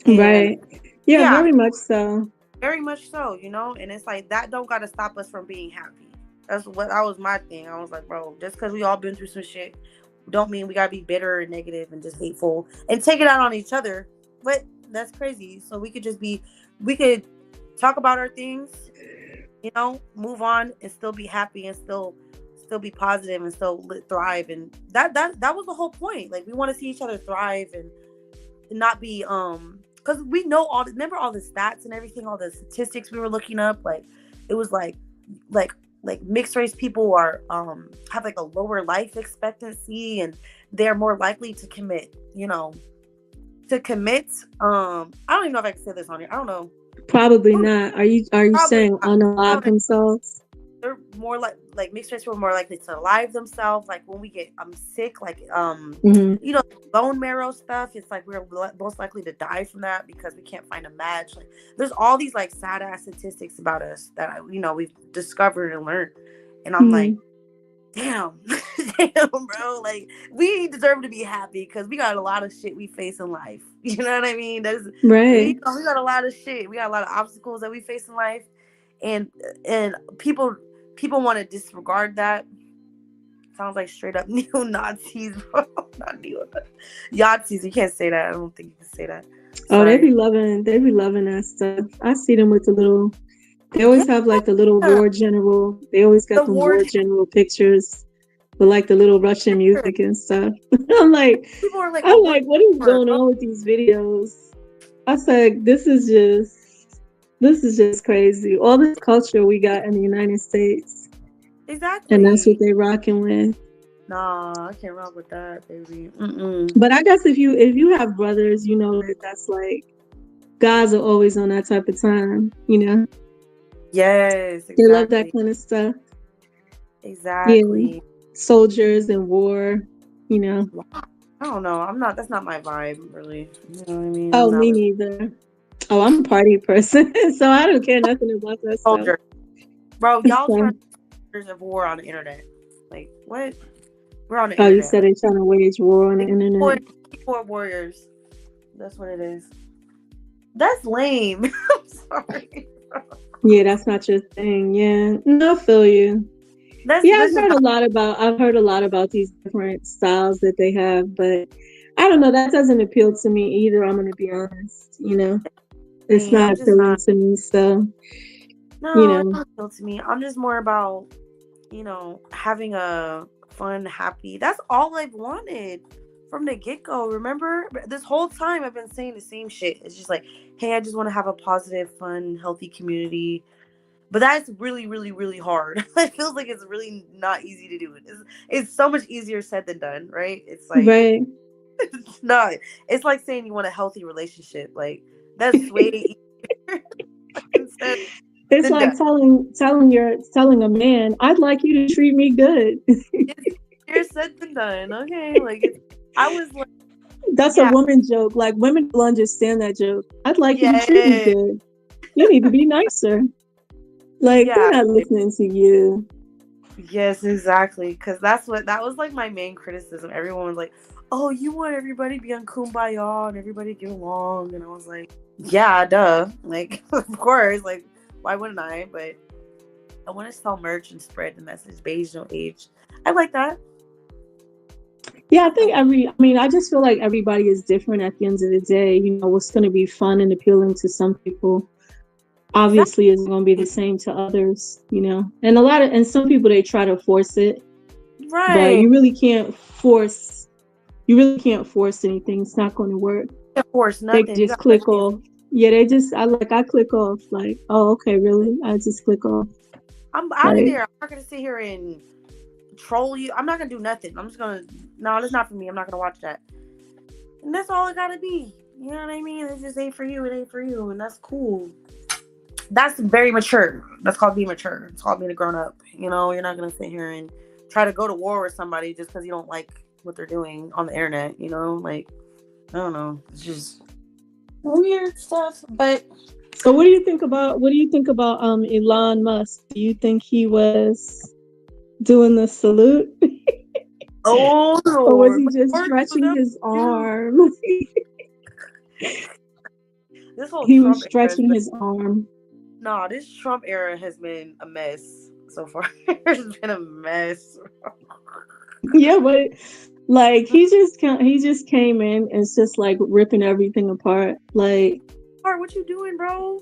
And Right. Yeah, yeah, very much so. very much so, and it's like that don't gotta stop us from being happy. That was my thing. I was like, bro, just because we all been through some shit don't mean we gotta be bitter and negative and just hateful and take it out on each other. But that's crazy. So we could talk about our things, move on and still be happy and still be positive and still thrive. And that was the whole point. Like we want to see each other thrive and not be because we know remember all the stats and everything, all the statistics we were looking up. Like it was like mixed race people are have like a lower life expectancy and they're more likely to commit I don't even know if I can say this on here. I don't know. Probably not. Are you saying not. unalive themselves? They're more like mixed race people are more likely to alive themselves. Like when we get sick, like bone marrow stuff, it's like we're most likely to die from that because we can't find a match. Like there's all these like sad ass statistics about us that we've discovered and learned, and I'm like, damn, bro, like we deserve to be happy because we got a lot of shit we face in life. You know what I mean? Right. We got a lot of shit. We got a lot of obstacles that we face in life, and people want to disregard that. Sounds like straight up neo-Nazis, bro. Not neo-Nazis. You can't say that. I don't think you can say that. Sorry. Oh, they be loving that stuff. I see them with they always have like the little war general. They always got the war general pictures with like the little Russian music and stuff. I'm like, what is going on with these videos? I said, this is just crazy. All this culture we got in the United States. Exactly. And that's what they're rocking with. Nah, I can't rock with that, baby. Mm-mm. But I guess if you have brothers, that's like guys are always on that type of time, Yes, exactly. They love that kind of stuff. Exactly. Yeah. Soldiers and war, I don't know. That's not my vibe, really. You know what I mean? Oh, me neither. Oh, I'm a party person, so I don't care nothing about that Soldier. Stuff. Bro, y'all trying to wage war on the internet. Like, what? We're on the internet. Oh, you said they're trying to wage war on the internet? Keyboard warriors. That's what it is. That's lame. I'm sorry. Yeah, that's not your thing. Yeah. No, I feel you. I've heard a lot about these different styles that they have, but I don't know, that doesn't appeal to me either. I'm going to be honest, it's not appealing to me. So, no, it doesn't appeal to me. I'm just more about, having a fun, happy. That's all I've wanted from the get-go. Remember, this whole time I've been saying the same shit. It's just like, hey, I just want to have a positive, fun, healthy community. But that's really, really, really hard. It feels like it's really not easy to do. It's so much easier said than done, right? It's like, right. It's not. It's like saying you want a healthy relationship. Like that's way easier. It's like telling a man, I'd like you to treat me good. It's easier said than done. Okay, I was like, that's a woman joke. Like women will understand that joke. I'd like you to treat me good. You need to be nicer. Like they're not listening to you. Yes, exactly. Because that was like my main criticism. Everyone was like, "Oh, you want everybody to be on Kumbaya and everybody get along," and I was like, "Yeah, duh. Like, of course. Like, why wouldn't I?" But I want to sell merch and spread the message. Beige no age. I like that. Yeah, I think I just feel like everybody is different at the end of the day. What's going to be fun and appealing to some people Exactly. obviously isn't going to be the same to others. And some people, they try to force it, but Right. you really can't force anything. It's not going to work. Of course, They nothing. You just gotta let click things. off. Yeah, I click off like, oh, okay, really? I just click off. I'm out of Like, there. I'm not gonna sit here and troll you. I'm not gonna do nothing. I'm just gonna. No, that's not for me. I'm not gonna watch that. And that's all it gotta be. You know what I mean? It just ain't for you. It ain't for you, and that's cool. That's very mature. That's called being mature. It's called being a grown up. You're not gonna sit here and try to go to war with somebody just because you don't like what they're doing on the internet. Like I don't know. It's just weird stuff. But so what do you think about Elon Musk? Do you think he was doing the salute? oh Or was he Lord, just stretching his arm? this whole He was Trump era has stretching been. his arm. No, this Trump era has been a mess so far. It's been a mess. Yeah, but like he just came in and it's just like ripping everything apart. Like, What you doing, bro?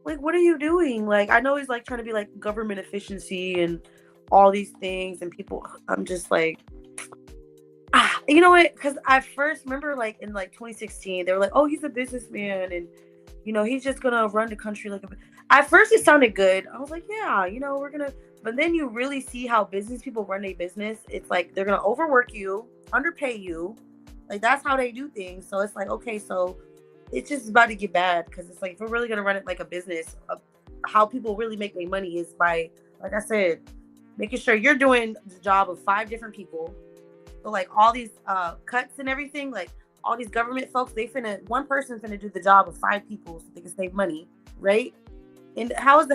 Like, what are you doing? Like, I know he's like trying to be like government efficiency and all these things, and people. I'm just like, you know what? Because I first remember like in like 2016, they were like, oh, he's a businessman, and he's just gonna run the country like. At first, it sounded good. I was like, yeah, we're gonna. But then you really see how business people run a business. It's like they're gonna overwork you, underpay you, like that's how they do things. So it's like, okay, so it's just about to get bad because it's like if we're really gonna run it like a business, how people really make their money is by, like I said, making sure you're doing the job of 5 different people. So like all these cuts and everything, like all these government folks, one person's finna do the job of 5 people so they can save money, right? And who's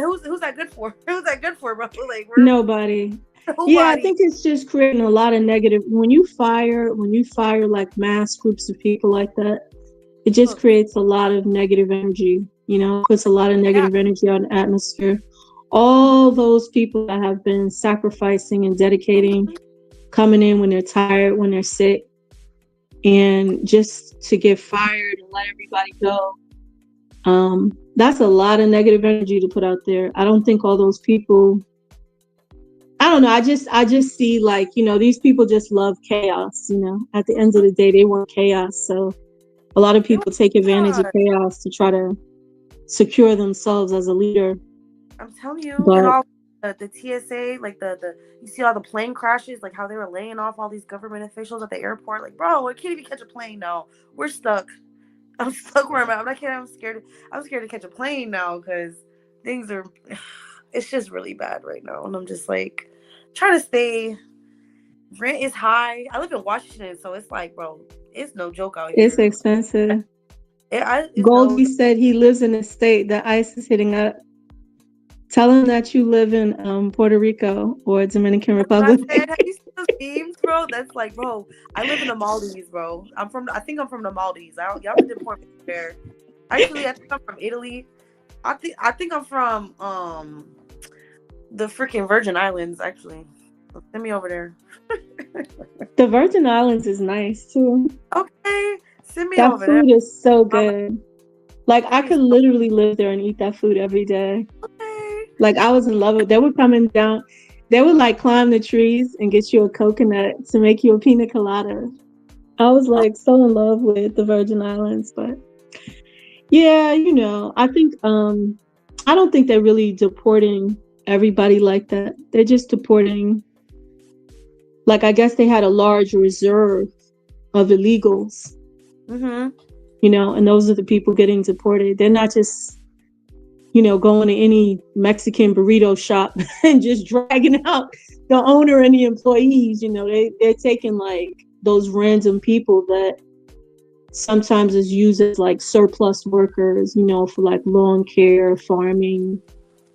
that good for? Who's that good for, bro? Like we're nobody. Yeah, I nobody. think it's just creating a lot of negative. When you fire like mass groups of people like that, it just creates a lot of negative energy, puts a lot of Yeah, negative energy on the atmosphere. All those people that have been sacrificing and dedicating, coming in when they're tired, when they're sick, and just to get fired and let everybody go. That's a lot of negative energy to put out there. I don't think all those people, I don't know. I just see like, these people just love chaos, at the end of the day, they want chaos. So a lot of they want people take advantage of God. chaos to try to secure themselves as a leader. I'm telling you, and But all the TSA, like the you see all the plane crashes, like how they were laying off all these government officials at the airport. Like, bro, I can't even catch a plane now. We're stuck. I'm stuck where I'm at. I'm not kidding. I'm scared. I'm scared to catch a plane now because things are. It's just really bad right now, and I'm just like trying to stay. Rent is high. I live in Washington, so it's like, bro, it's no joke out it's here. expensive. It's no. Goldie said he lives in a state that ICE is hitting up. Tell him that you live in Puerto Rico or Dominican That's what I Republic. said. Have you seen those memes, bro? That's like, bro, I live in the Maldives, bro. I think I'm from the Maldives. Y'all can deport me there. Actually, I think I'm from Italy. I think I'm from the freaking Virgin Islands. Actually, send me over there. The Virgin Islands is nice too. Okay, send me That over there. food is so Mama, good. Like I send me could so. literally live there and eat that food every day. Okay. Like I was in love with. They were coming down. They would like climb the trees and get you a coconut to make you a pina colada. I was like so in love with the Virgin Islands, but yeah, I think I don't think they're really deporting everybody like that. They're just deporting, like I guess they had a large reserve of illegals, Mhm. and those are the people getting deported. They're not just, going to any Mexican burrito shop and just dragging out the owner and the employees. They're taking like those random people that sometimes is used as like surplus workers, for like lawn care, farming,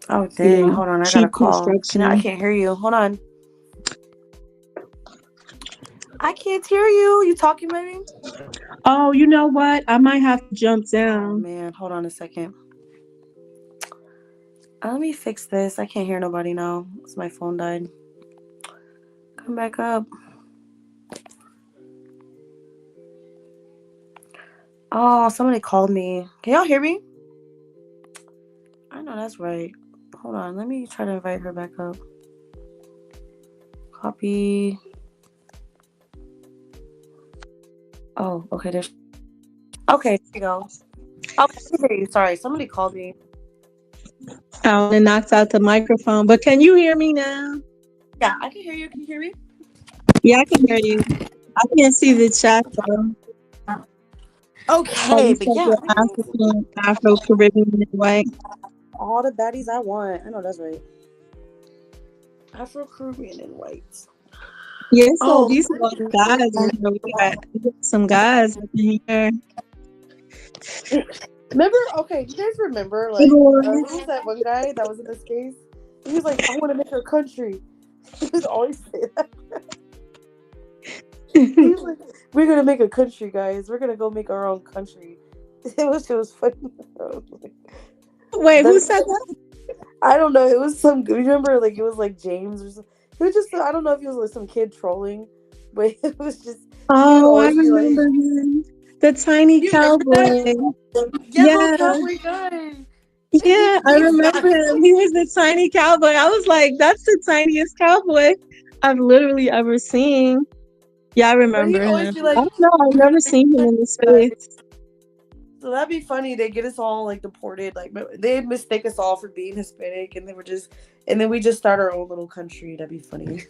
Oh dang! Hold on, I got a cheap call. I construction. can't hear you. Hold on. I can't hear you. You talking, baby? Oh, you know what? I might have to jump Oh down. man, hold on a second. Let me fix this. I can't hear nobody now. It's my phone died. Come back up. Oh, somebody called me. Can y'all hear me? I know that's right. Hold on. Let me try to invite her back up. Copy. Oh, okay. There's. Okay, here you go. Okay, I can hear you. Sorry, somebody called me. And knocked out the microphone. But can you hear me now? Yeah, I can hear you. Can you hear me? Yeah, I can hear you. I can't see the chat though. Okay, You but said yeah, you're African, Afro-Caribbean, and white. all the baddies I want. I know that's right. Afro Caribbean and white. Yeah, so Oh, these are all guys. You know, we got some guys up in here. remember? Okay, do you guys remember? Hey, Like, boy. who was that one guy that was in the space? He was like, "I want to make a country." He was always saying that. He was like, "We're gonna make a country, guys. We're gonna go make our own country." It was funny. Wait, who said that? I don't know. It was some. Remember, like it was like James or something. It was just. I don't know if he was like some kid trolling, but it was just. He would Oh, I always be remember like, him. The tiny "You remember that? cowboy. Yeah, little Yeah, cowboy guy." yeah, I He's remember him. He was the tiny cowboy. I was like, that's the tiniest cowboy I've literally ever seen. Yeah, I But remember he'd always him. be I like, don't know. I've "We're gonna never make seen him a in the country, guys." space. So that'd be funny. They get us all like deported. Like they'd mistake us all for being Hispanic, and then we just start our own little country. That'd be funny.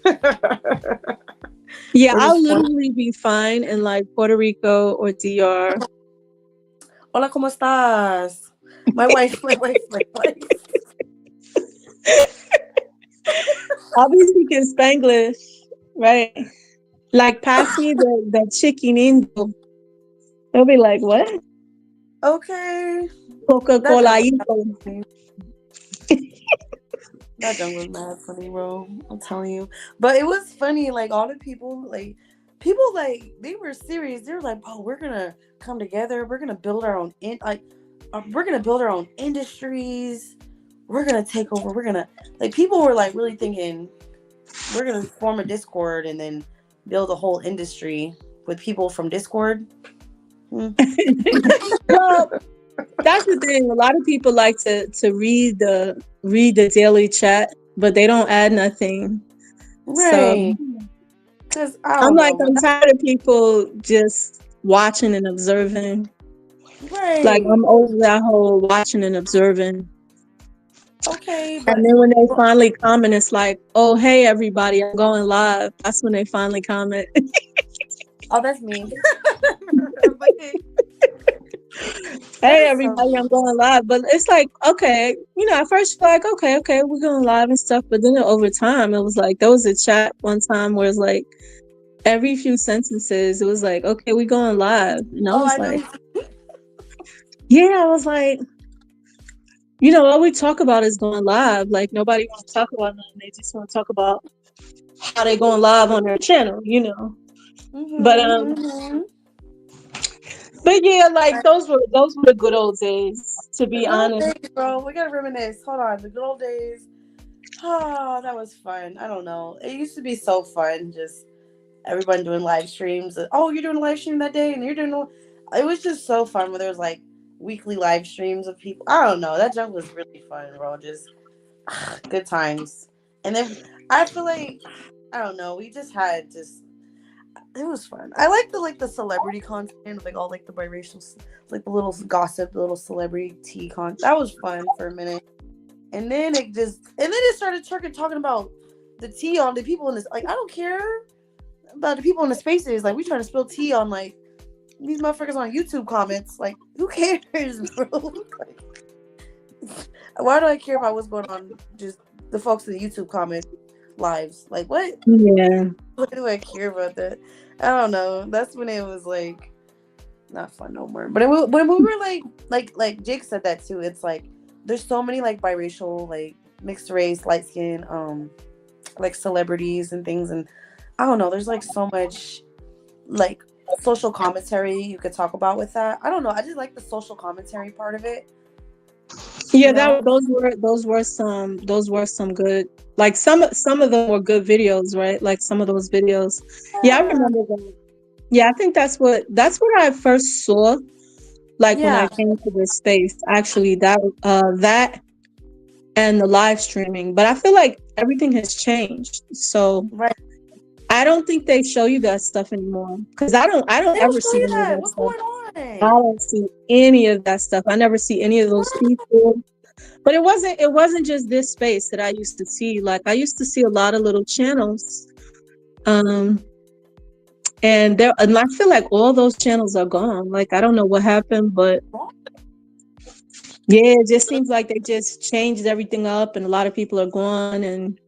Yeah, We're I'll just fun. literally be fine in like Puerto Rico or DR. Hola, cómo estás? My wife. I'll be speaking Spanglish, right? Like, pass me the chicken indio. They'll be like, what? Okay. That Coca-Cola. junk was funny. That junk was mad funny, bro. I'm telling you. But it was funny. Like all the people, like they were serious. They were like, "Oh, we're gonna come together. We're gonna build our own we're gonna build our own industries. We're gonna take over. We're gonna like." People were like really thinking we're gonna form a Discord and then build a whole industry with people from Discord. Well, that's the thing. A lot of people like to read the daily chat, but they don't add nothing. So Right. Because I I'm don't like, know. I'm tired of people just watching and observing. Like, Right. I'm over that whole watching and observing. Okay, And but then when they finally comment, it's like, oh, hey, everybody, I'm going live. That's when they finally comment. oh, that's me. That Hey, is so. everybody, I'm going live. But it's like, okay, at first you're like, okay, we're going live and stuff. But then over time, it was like, there was a chat one time where it's like, every few sentences, it was like, okay, we're going live. And I Oh, was I like, know. yeah, I was like, all we talk about is going live. Like, nobody wants to talk about nothing. They just want to talk about how they're going live on their channel, But Mm-hmm. but yeah, like those were the good old days, to The be good old honest. days, bro. We gotta reminisce. Hold on, the good old days. Oh, that was fun. I don't know. It used to be so fun. Just everyone doing live streams. Oh, you're doing a live stream that day, and you're doing. It was just so fun. Where there was like weekly live streams of people. I don't know. That junk was really fun, bro. Just good times. And then I feel like I don't know. We just had just it was fun. I like the celebrity content, like all like the biracial, like the little gossip, the little celebrity tea con. That was fun for a minute, and then it started talking about the tea on the people in this. Like I don't care about the people in the spaces. Like we trying to spill tea on like these motherfuckers on YouTube comments. Like who cares, bro? Like, why do I care about what's going on? Just the folks in the YouTube comment lives. Like what? Yeah. Why do I care about that? I don't know. That's when it was like not fun no more. But when we were like Jake said that too. It's like there's so many like biracial, like mixed race, light skin, like celebrities and things, and I don't know. There's like so much like social commentary you could talk about with that. I don't know. I just like the social commentary part of it. Yeah, You know? those were some good, like some of them were good videos, right? Like some of those videos. Yeah, I remember them. Yeah, I think that's what I first saw Like when I Yeah, came to this space, actually that and the live streaming. But I feel like everything has changed. So right. I don't think they show you that stuff anymore. Because I don't They don't ever show see you any of that. that What's stuff. going I on? don't see any of that stuff. I never see any of those people. But it wasn't just this space that I used to see. Like I used to see a lot of little channels. Um and I feel like all those channels are gone. Like I don't know what happened, but yeah, it just seems like they just changed everything up and a lot of people are gone and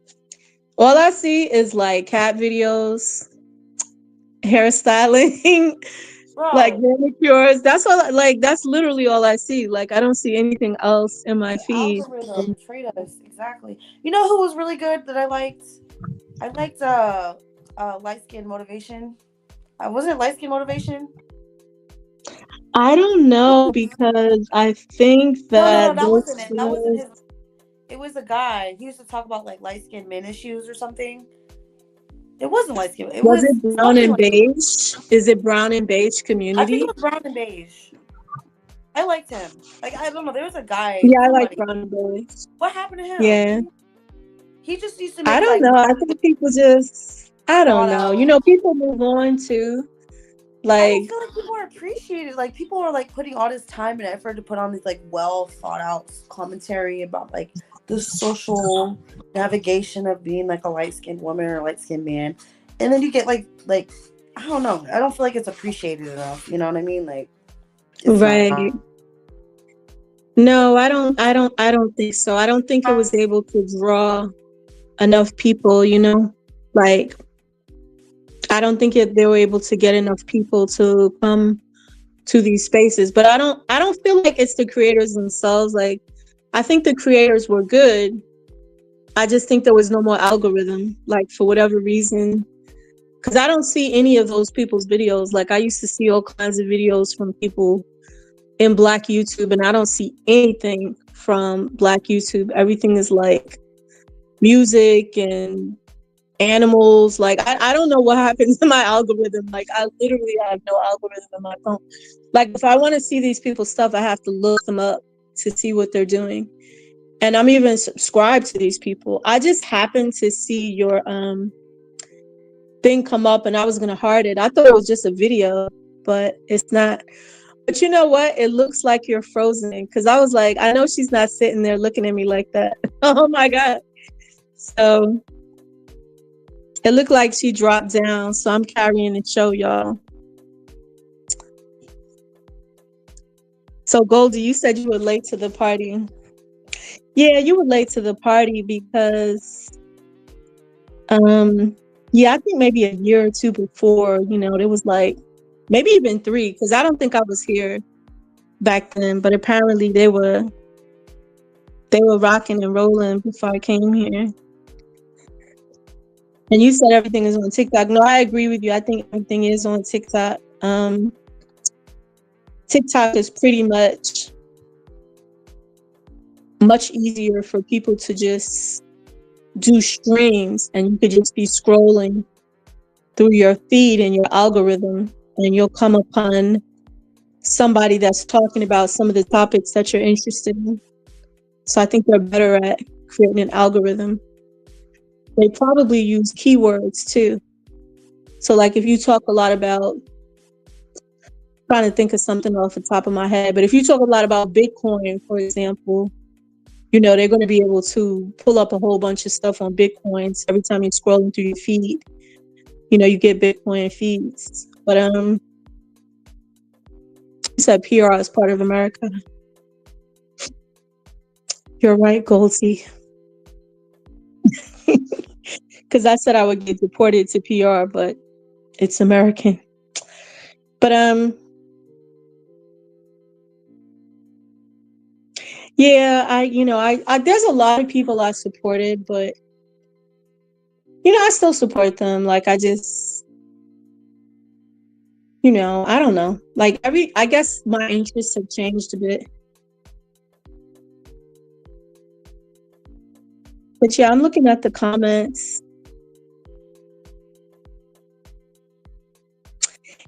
all I see is like cat videos, hairstyling, like Bro, manicures. That's all like that's literally all I see. Like I don't see anything else in my the feed. algorithm betrayed us. Exactly. You know who was really good that I liked? I liked light skin motivation. Wasn't it light skin motivation? I don't know because I think No, no, no, that that those wasn't it. That wasn't channels his. It was a guy. He used to talk about like light skin men issues or something. It wasn't light skin. It was was it brown something and like. beige? Is it brown and beige I think it community? was brown and beige. I liked him. Like I don't know. There was a guy. Yeah, I like Somebody. brown and beige. What happened to him? Yeah. He just used to I make don't like know. I really think people just I don't thought know. out. People move on too. I don't Like feel like people are appreciated. Like people are like putting all this time and effort to put on this like well thought out commentary about like the social navigation of being like a light skinned woman or a light skinned man, and then you get like I don't know. I don't feel like it's appreciated enough. You know what I mean? Like it's right. not. No, I don't think so. I don't think it was able to draw enough people, Like I don't think they were able to get enough people to come to these spaces. But I don't feel like it's the creators themselves. Like I think the creators were good. I just think there was no more algorithm, like for whatever reason. Because I don't see any of those people's videos. Like I used to see all kinds of videos from people in Black YouTube, and I don't see anything from Black YouTube. Everything is like music and animals. Like I don't know what happens to my algorithm. Like I literally have no algorithm in my phone. Like if I want to see these people's stuff, I have to look them up to see what they're doing. And I'm even subscribed to these people. I just happened to see your thing come up and I was gonna heart it. I thought it was just a video, but it's not. But you know what? It looks like you're frozen because I was like, I know she's not sitting there looking at me like that. Oh my God. So it looked like she dropped down. So I'm carrying the show, y'all. So Goldie, you said you were late to the party. Yeah, you were late to the party because yeah, I think maybe a year or two before, there was like maybe even 3, because I don't think I was here back then, but apparently they were rocking and rolling before I came here. And you said everything is on TikTok. No, I agree with you. I think everything is on TikTok. TikTok is pretty much easier for people to just do streams, and you could just be scrolling through your feed and your algorithm, and you'll come upon somebody that's talking about some of the topics that you're interested in. So I think they're better at creating an algorithm. They probably use keywords too. So like if you talk a lot about, trying to think of something off the top of my head, but if you talk a lot about Bitcoin, for example, they're going to be able to pull up a whole bunch of stuff on Bitcoins every time you're scrolling through your feed. You get Bitcoin feeds. But you said PR is part of America. You're right, Goldie. Because I said I would get deported to PR, but it's American. But yeah, I there's a lot of people I supported, but I still support them. Like I just, I don't know. Like I guess my interests have changed a bit. But yeah, I'm looking at the comments.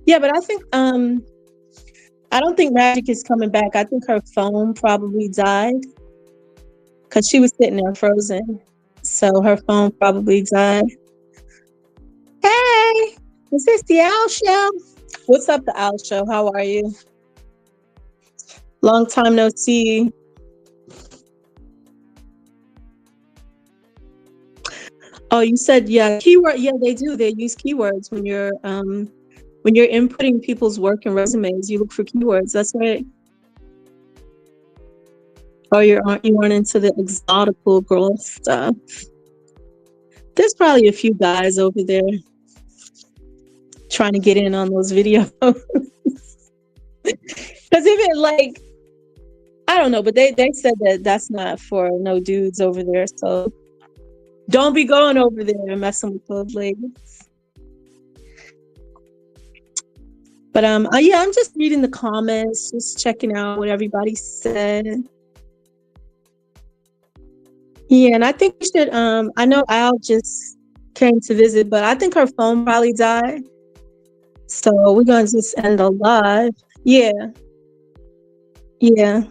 Yeah, but I think I don't think Magic is coming back. I think her phone probably died because she was sitting there frozen. So her phone probably died. Hey, is this the Owl Show? What's up, the Owl Show? How are you? Long time no see. Oh, you said yeah, keyword. Yeah, they do. They use keywords when you're inputting people's work and resumes. You look for keywords. That's right. Oh, you aren't into the exotical girl stuff. There's probably a few guys over there trying to get in on those videos. Because even like, I don't know, but they said that that's not for no dudes over there. So don't be going over there and messing with those ladies. But yeah, I'm just reading the comments, just checking out what everybody said. Yeah, and I think we should. I know Al just came to visit, but I think her phone probably died. So we're gonna just end the live. Yeah. Yeah.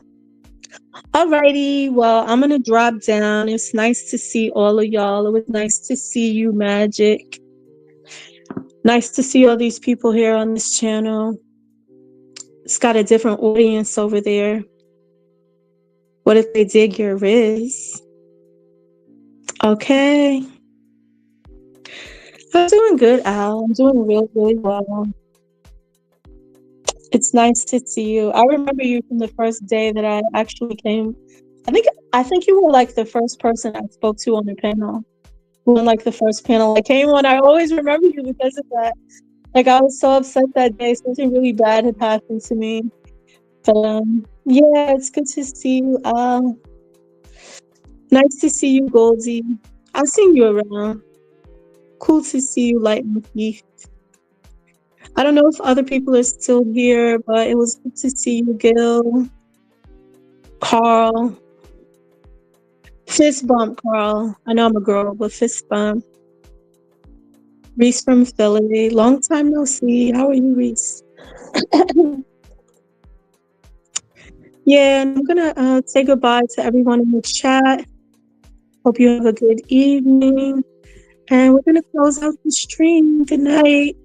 Alrighty. Well, I'm gonna drop down. It's nice to see all of y'all. It was nice to see you, Magic. Nice to see all these people here on this channel. It's got a different audience over there. What if they dig your Riz? Okay. I'm doing good, Al. I'm doing really well. It's nice to see you. I remember you from the first day that I actually came. I think you were like the first person I spoke to on the panel. When like the first panel I came on, I always remember you because of that. Like I was so upset that day. Something really bad had happened to me. But yeah, it's good to see you. Nice to see you, Goldie. I've seen you around. Cool to see you, Light Monkey. I don't know if other people are still here, but it was good to see you, Gil. Carl. Fist bump, Carl. I know I'm a girl, but fist bump. Reese from Philly. Long time no see. How are you, Reese? Yeah, and I'm gonna say goodbye to everyone in the chat. Hope you have a good evening. And we're gonna close out the stream. Good night.